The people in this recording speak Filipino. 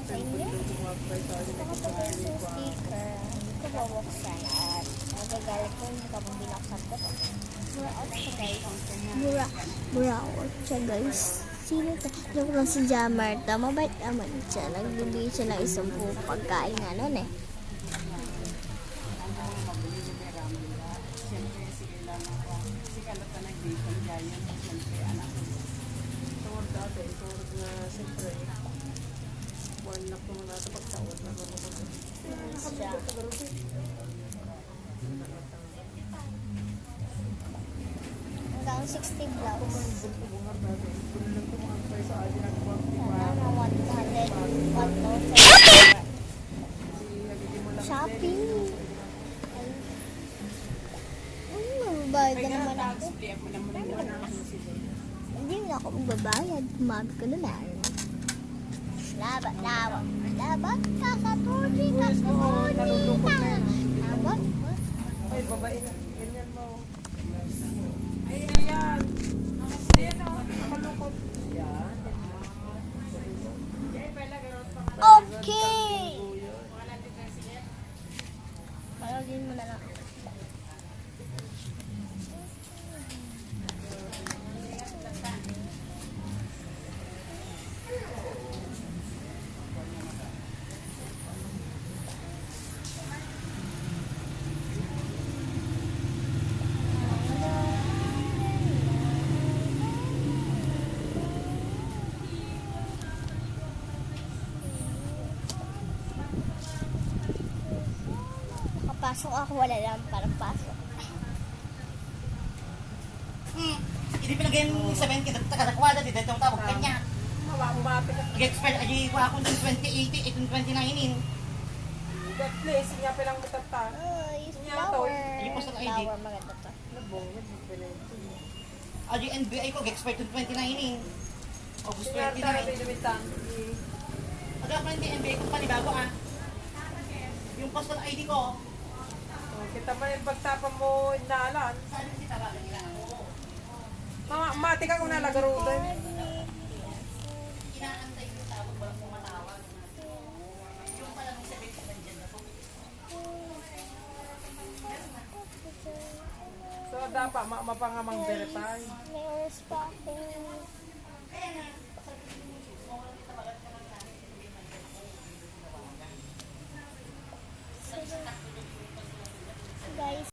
sa inyo. Gusto ko pa yung sticker. Hindi ko babuksan at magagalit ko hindi ka pang binaksan ko to. Mura out siya guys. Mura out siya guys. Sino to? Joke lang si Jamarta. Mabait naman siya. Nagbibigay siya ng isang pagkain na nun eh. Hanggang 60 blouse. Sana na 1,000. Shopping. Magbabayad na naman ako. Hindi na ako magbabayad. Kumami ko na na. Labat. Kakatuli. Labat. Ay, babae na. Ganyan mo. Ay, ayan. Ayan o. Nakalukot. Yan. Okay. Palagin mo na lang. Pasok ako, wala lang para pasok. Hindi pinagay yung 7 kada-kwada, dito itong tawag kanya. Umapit at Nag-expire, aji ko ako ng 2080, itong 2019. that place. Siya palang matata. Ay, Niya flower. Yung postal ID. Flower, maganda to. Nabong. Nabong. Aji NBI ko, nag-expire itong 2019. August Siya tayo 29. binumitan. Agad pa hindi NBI ko panibago ah. Yung postal ID ko, Kita mo yung pagtapang mo inalan. saan yung sitawagan nila? Oo. Mati ka kung nalagaro doon. Inaantay yung tawag, walang pumatawag. Yung palang 7 ka dyan na po. So, dapat mapangamang verify. May respecting. Guys.